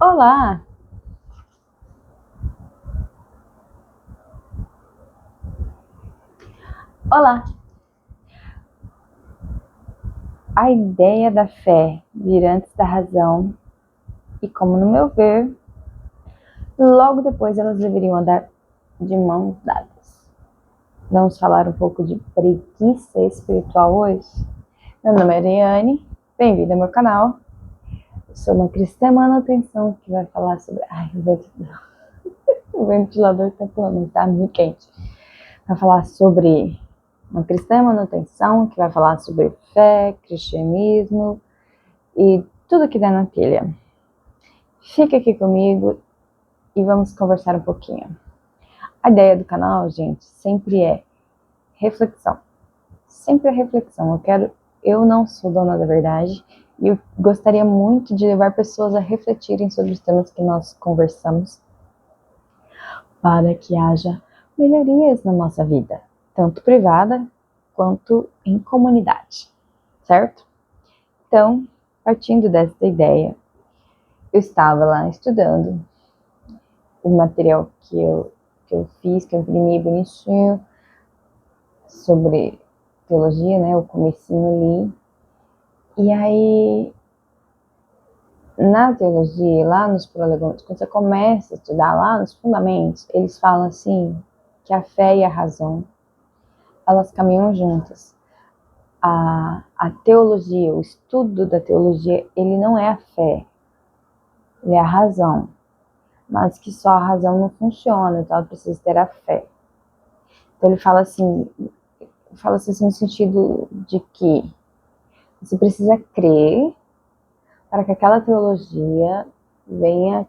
Olá! Olá! A ideia da fé vir antes da razão e como, no meu ver, logo depois elas deveriam andar de mãos dadas. Vamos falar um pouco de preguiça espiritual hoje? Meu nome é Ariane, bem-vindo ao meu canal. Eu sou uma cristã manutenção que vai falar sobre... o ventilador tá pulando, tá muito quente. Vai falar sobre uma cristã manutenção que vai falar sobre fé, cristianismo e tudo que der na telha. Fica aqui comigo e vamos conversar um pouquinho. A ideia do canal, gente, sempre é reflexão. Sempre é reflexão. Eu não sou dona da verdade e eu gostaria muito de levar pessoas a refletirem sobre os temas que nós conversamos para que haja melhorias na nossa vida, tanto privada quanto em comunidade, certo? Então, partindo dessa ideia, eu estava lá estudando o material que eu fiz, que eu imprimi bonitinho, sobre teologia, né, o comecinho ali. E aí, na teologia, lá nos prolegômenos, quando você começa a estudar lá nos fundamentos, eles falam assim, que a fé e a razão, elas caminham juntas. A teologia, o estudo da teologia, ele não é a fé, ele é a razão. Mas que só a razão não funciona, então ela precisa ter a fé. Então ele fala assim no sentido de que você precisa crer para que aquela teologia venha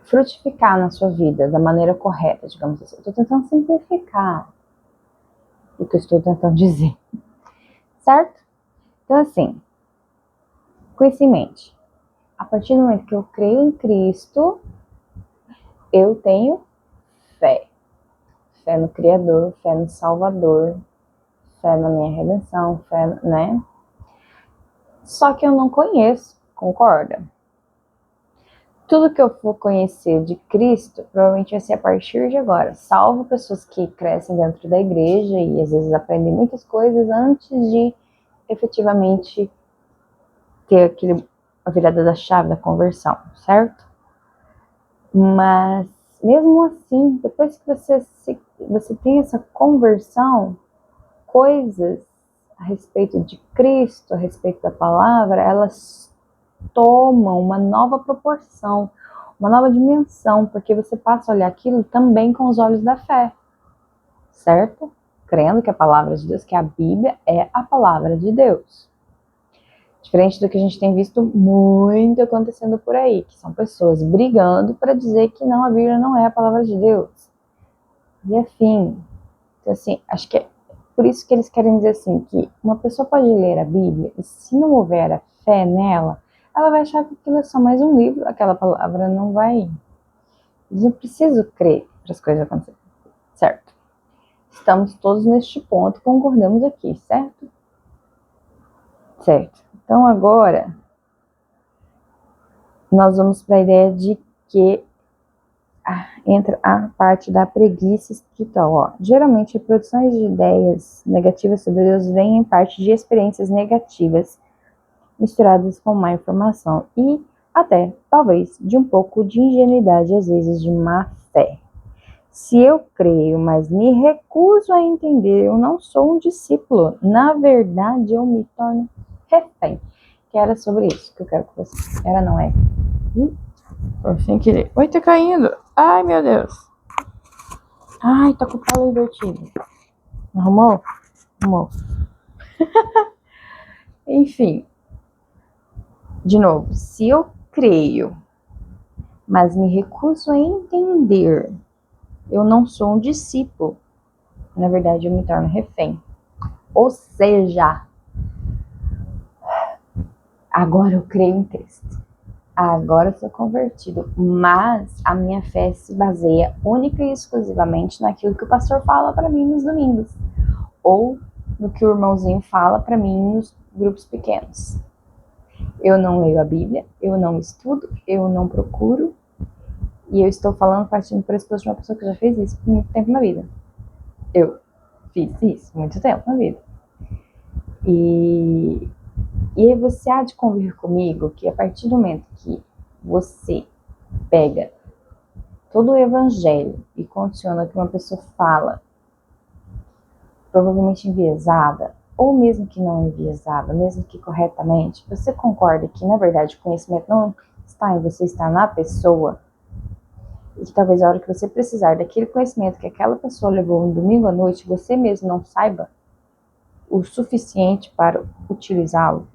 frutificar na sua vida da maneira correta, digamos assim. Eu estou tentando simplificar o que eu estou tentando dizer, certo? Então assim, com isso em mente, a partir do momento que eu creio em Cristo, eu tenho fé. Fé no Criador, fé no Salvador, fé na minha redenção, fé, né? Só que eu não conheço, concorda? Tudo que eu for conhecer de Cristo, provavelmente vai ser a partir de agora. Salvo pessoas que crescem dentro da igreja e às vezes aprendem muitas coisas antes de efetivamente ter a virada da chave da conversão, certo? Mas, mesmo assim, depois que você tem essa conversão, coisas a respeito de Cristo, a respeito da palavra, elas tomam uma nova proporção, uma nova dimensão, porque você passa a olhar aquilo também com os olhos da fé, certo? Crendo que a palavra de Deus, que a Bíblia é a palavra de Deus. Diferente do que a gente tem visto muito acontecendo por aí, que são pessoas brigando para dizer que não, a Bíblia não é a palavra de Deus. E afim. Então, assim, acho que é por isso que eles querem dizer assim, que uma pessoa pode ler a Bíblia e se não houver a fé nela, ela vai achar que aquilo é só mais um livro, aquela palavra não vai... Eles não precisam crer para as coisas acontecerem, certo? Estamos todos neste ponto, concordamos aqui, certo? Certo. Então agora, nós vamos para a ideia de que entra a parte da preguiça espiritual. Ó. Geralmente, reproduções de ideias negativas sobre Deus vêm em parte de experiências negativas misturadas com má informação e até, talvez, de um pouco de ingenuidade, às vezes de má fé. Se eu creio, mas me recuso a entender, eu não sou um discípulo. Na verdade, eu me torno refém. Que era sobre isso que eu quero com você. Era, não é? Sem querer. Oi, tá caindo. Ai, meu Deus. Ai, tá com o palo invertido. Arrumou? Arrumou. Enfim. De novo, se eu creio, mas me recuso a entender, eu não sou um discípulo. Na verdade, eu me torno refém. Ou seja, agora eu creio em Cristo. Agora eu sou convertido. Mas a minha fé se baseia única e exclusivamente naquilo que o pastor fala para mim nos domingos. Ou no que o irmãozinho fala para mim nos grupos pequenos. Eu não leio a Bíblia, eu não estudo, eu não procuro, e eu estou falando partindo do pressuposto de uma pessoa que já fez isso por muito tempo na vida. Eu fiz isso muito tempo na vida. E aí você há de convir comigo que a partir do momento que você pega todo o evangelho e condiciona que uma pessoa fala, provavelmente enviesada, ou mesmo que não enviesada, mesmo que corretamente, você concorda que, na verdade, o conhecimento não está em você, está na pessoa, e que talvez a hora que você precisar daquele conhecimento que aquela pessoa levou um domingo à noite, você mesmo não saiba o suficiente para utilizá-lo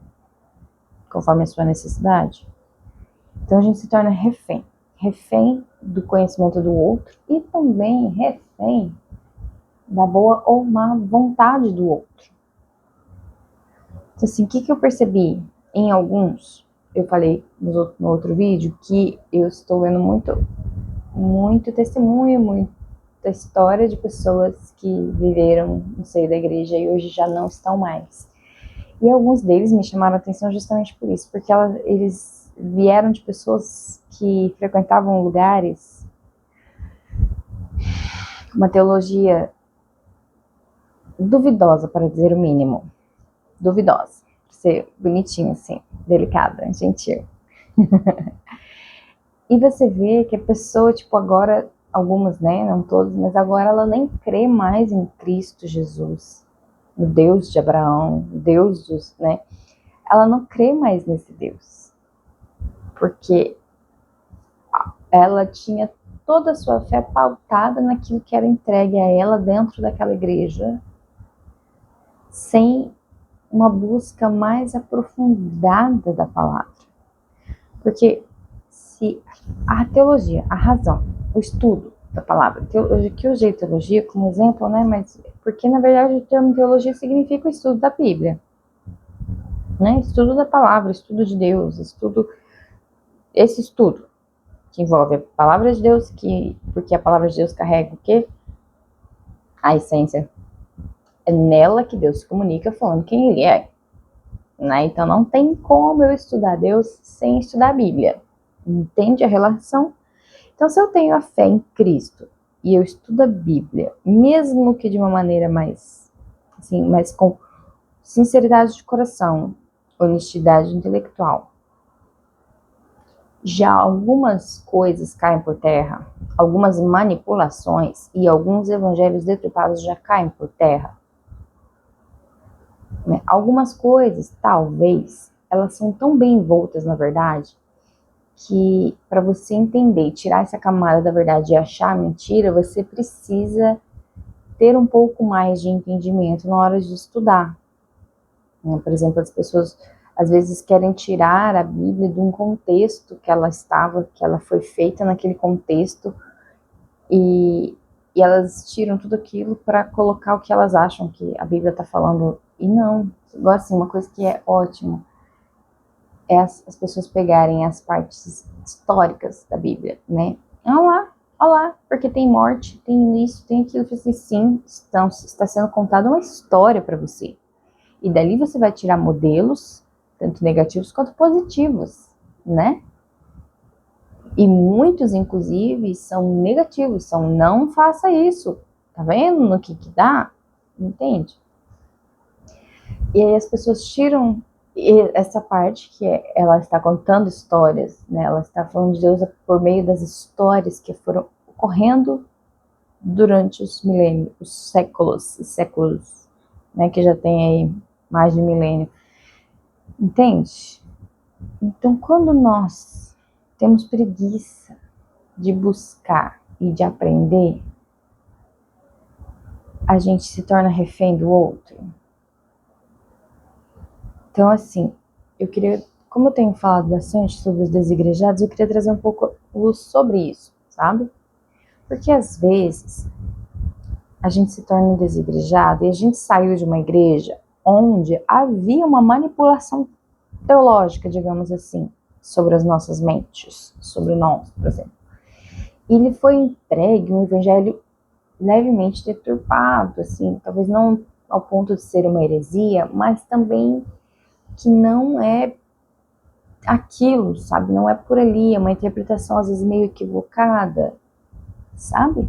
conforme a sua necessidade? Então a gente se torna refém do conhecimento do outro e também refém da boa ou má vontade do outro. Então, assim, o que eu percebi em alguns, eu falei no outro vídeo, que eu estou vendo muito testemunho, muita história de pessoas que viveram no seio da igreja e hoje já não estão mais. E alguns deles me chamaram a atenção justamente por isso, porque eles vieram de pessoas que frequentavam lugares, uma teologia duvidosa, para dizer o mínimo. Duvidosa. Pra ser bonitinho assim, delicada, gentil. E você vê que a pessoa, tipo, agora, algumas, né, não todas, mas agora ela nem crê mais em Cristo Jesus, no Deus de Abraão, Deus dos, né? Ela não crê mais nesse Deus, porque ela tinha toda a sua fé pautada naquilo que era entregue a ela dentro daquela igreja, sem uma busca mais aprofundada da palavra. Porque se a teologia, a razão, o estudo da palavra, que eu usei teologia como exemplo, né? Mas porque na verdade o termo teologia significa o estudo da Bíblia, né? Estudo da palavra, estudo de Deus, esse estudo que envolve a palavra de Deus, porque a palavra de Deus carrega o quê? A essência. É nela que Deus se comunica falando quem Ele é. Né? Então não tem como eu estudar Deus sem estudar a Bíblia. Entende a relação? Então se eu tenho a fé em Cristo e eu estudo a Bíblia, mesmo que de uma maneira mais, assim, mais com sinceridade de coração, honestidade intelectual, já algumas coisas caem por terra, algumas manipulações e alguns evangelhos deturpados já caem por terra. Né? Algumas coisas, talvez, elas são tão bem envoltas na verdade, que para você entender e tirar essa camada da verdade e achar a mentira, você precisa ter um pouco mais de entendimento na hora de estudar. Né? Por exemplo, as pessoas às vezes querem tirar a Bíblia de um contexto que ela foi feita naquele contexto e elas tiram tudo aquilo para colocar o que elas acham que a Bíblia está falando. E não, igual assim, uma coisa que é ótimo é as pessoas pegarem as partes históricas da Bíblia, né? Olha lá, porque tem morte, tem isso, tem aquilo. Assim, sim, está sendo contada uma história para você. E dali você vai tirar modelos, tanto negativos quanto positivos, né? E muitos, inclusive, são negativos, são não faça isso. Tá vendo no que dá? Entende? E aí as pessoas tiram essa parte que ela está contando histórias, né? Ela está falando de Deus por meio das histórias que foram ocorrendo durante os milênios, os séculos, né? Que já tem aí mais de milênio. Entende? Então, quando nós temos preguiça de buscar e de aprender, a gente se torna refém do outro. Então, assim, eu queria, como eu tenho falado bastante sobre os desigrejados, eu queria trazer um pouco luz sobre isso, sabe? Porque às vezes a gente se torna desigrejado e a gente saiu de uma igreja onde havia uma manipulação teológica, digamos assim, sobre as nossas mentes, sobre nós, por exemplo. E lhe foi entregue um evangelho levemente deturpado, assim, talvez não ao ponto de ser uma heresia, mas também que não é aquilo, sabe? Não é por ali, é uma interpretação às vezes meio equivocada, sabe?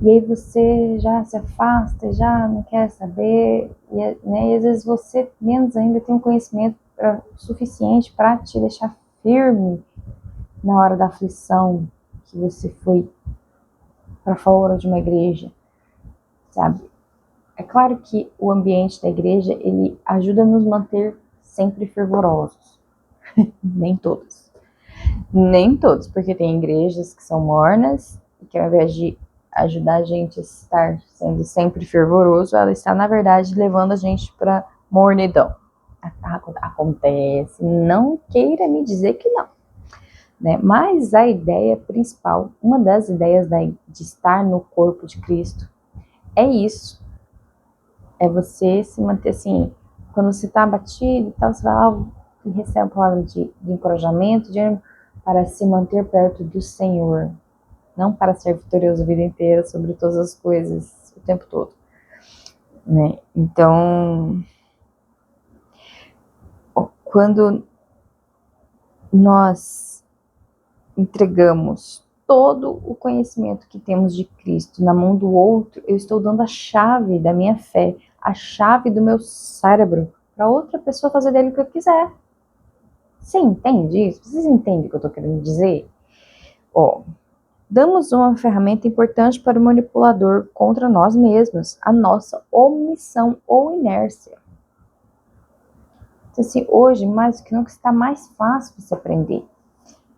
E aí você já se afasta, já não quer saber, né? E às vezes você menos ainda tem um conhecimento suficiente para te deixar firme na hora da aflição que você foi para fora de uma igreja, sabe? É claro que o ambiente da igreja, ele ajuda a nos manter sempre fervorosos. Nem todos. Nem todos, porque tem igrejas que são mornas e que ao invés de ajudar a gente a estar sendo sempre fervoroso, ela está, na verdade, levando a gente para mornidão. Acontece, não queira me dizer que não. Né? Mas a ideia principal, uma das ideias de estar no corpo de Cristo, é isso. É você se manter assim, quando você está abatido e tal, você vai lá e recebe a palavra de encorajamento, para se manter perto do Senhor. Não para ser vitorioso a vida inteira sobre todas as coisas, o tempo todo. Né? Então, quando nós entregamos todo o conhecimento que temos de Cristo na mão do outro, eu estou dando a chave da minha fé, a chave do meu cérebro, para outra pessoa fazer dele o que eu quiser. Você entende isso? Vocês entendem o que eu estou querendo dizer? Damos uma ferramenta importante para o manipulador contra nós mesmos, a nossa omissão ou inércia. Então, assim, hoje, mais do que nunca, está mais fácil você aprender.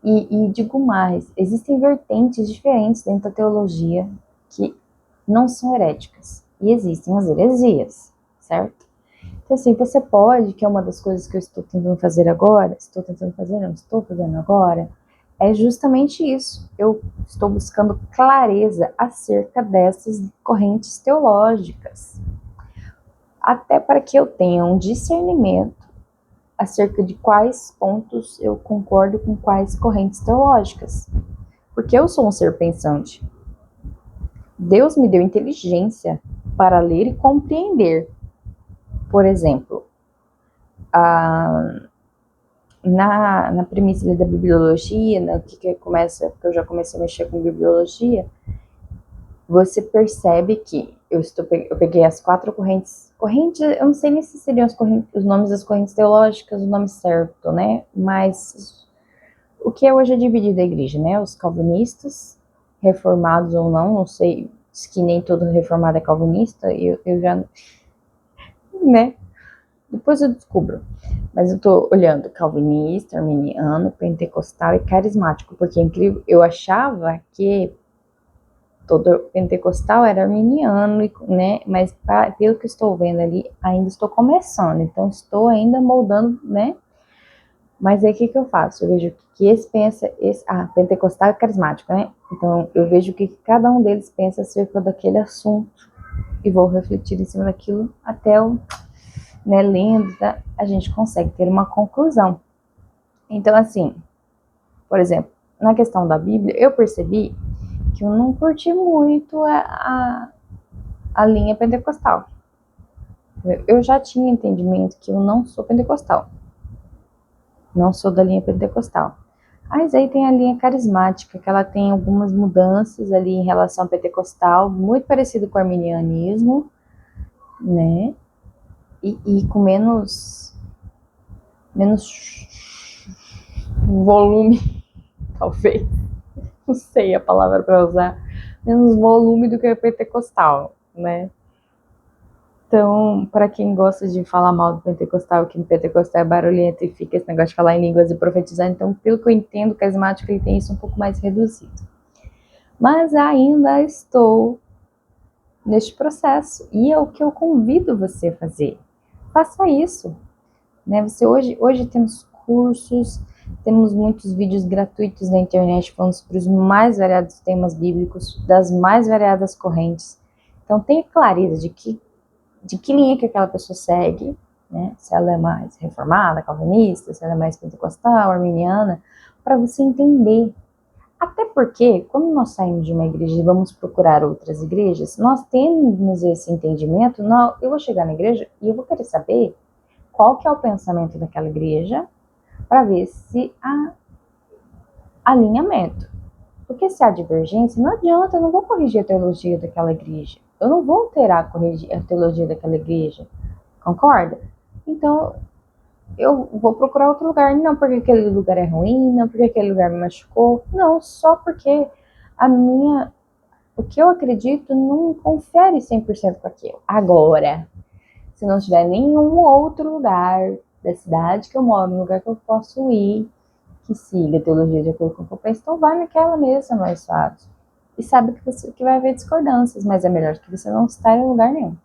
E digo mais, existem vertentes diferentes dentro da teologia que não são heréticas. E existem as heresias, certo? Então, assim, você pode, que é uma das coisas que eu estou tentando fazer agora, estou fazendo agora, é justamente isso. Eu estou buscando clareza acerca dessas correntes teológicas. Até para que eu tenha um discernimento acerca de quais pontos eu concordo com quais correntes teológicas. Porque eu sou um ser pensante. Deus me deu inteligência para ler e compreender. Por exemplo, na premissa da bibliologia, que eu já comecei a mexer com bibliologia, você percebe que eu peguei as 4 correntes, eu não sei nem se seriam os nomes das correntes teológicas, o nome certo, né? Mas o que hoje é dividido a igreja, né? Os calvinistas, reformados ou não sei, diz que nem todo reformado é calvinista, eu já, né? Depois eu descubro. Mas eu tô olhando calvinista, arminiano, pentecostal e carismático, porque é incrível, eu achava que todo pentecostal era arminiano, né? Mas pelo que estou vendo ali, ainda estou começando, então estou ainda moldando, né? Mas aí o que eu faço? Eu vejo que esse pensa, pentecostal e carismático, né? Então eu vejo o que cada um deles pensa acerca daquele assunto e vou refletir em cima daquilo até o, né, lendo, tá? A gente consegue ter uma conclusão. Então, assim, por exemplo, na questão da Bíblia, eu percebi que eu não curti muito a linha pentecostal. Eu já tinha entendimento que eu não sou pentecostal. Não sou da linha pentecostal. Mas aí tem a linha carismática, que ela tem algumas mudanças ali em relação ao pentecostal, muito parecido com o arminianismo, né? E com menos volume, talvez. Não sei a palavra para usar. Menos volume do que o pentecostal, né? Então, para quem gosta de falar mal do pentecostal, que o pentecostal é barulhento e fica esse negócio de falar em línguas e profetizar, então, pelo que eu entendo, o carismático ele tem isso um pouco mais reduzido. Mas ainda estou neste processo e é o que eu convido você a fazer. Faça isso. Né? Hoje temos cursos, temos muitos vídeos gratuitos na internet falando sobre os mais variados temas bíblicos, das mais variadas correntes. Então, tenha clareza de que linha que aquela pessoa segue, né? Se ela é mais reformada, calvinista, se ela é mais pentecostal, arminiana, para você entender. Até porque, quando nós saímos de uma igreja e vamos procurar outras igrejas, nós temos esse entendimento, eu vou chegar na igreja e eu vou querer saber qual que é o pensamento daquela igreja, para ver se há alinhamento. Porque se há divergência, não adianta, eu não vou corrigir a teologia daquela igreja. Eu não vou alterar a teologia daquela igreja. Concorda? Então, eu vou procurar outro lugar. Não porque aquele lugar é ruim, não porque aquele lugar me machucou. Não, só porque o que eu acredito não confere 100% com aquilo. Agora, se não tiver nenhum outro lugar da cidade que eu moro, um lugar que eu posso ir, que siga a teologia de acordo com o que eu penso, então vai naquela mesma, mais fácil. E sabe que vai haver discordâncias, mas é melhor que você não estar em lugar nenhum.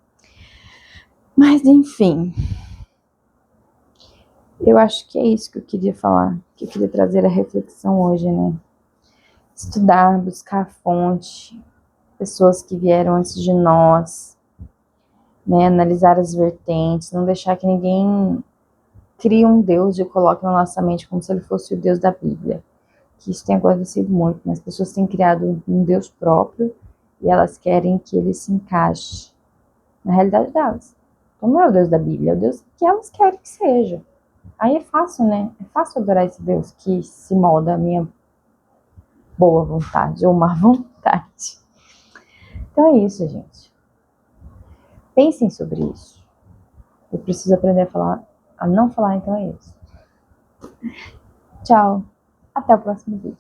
Mas, enfim, eu acho que é isso que eu queria falar, que eu queria trazer a reflexão hoje, né? Estudar, buscar a fonte, pessoas que vieram antes de nós, né? Analisar as vertentes, não deixar que ninguém crie um Deus e o coloque na nossa mente como se ele fosse o Deus da Bíblia. Que isso tem acontecido muito, né? As pessoas têm criado um Deus próprio e elas querem que ele se encaixe na realidade delas. Então não é o Deus da Bíblia, é o Deus que elas querem que seja. Aí é fácil, né? É fácil adorar esse Deus que se molda à minha boa vontade ou má vontade. Então é isso, gente. Pensem sobre isso. Eu preciso aprender a não falar, então é isso. Tchau. Até o próximo vídeo.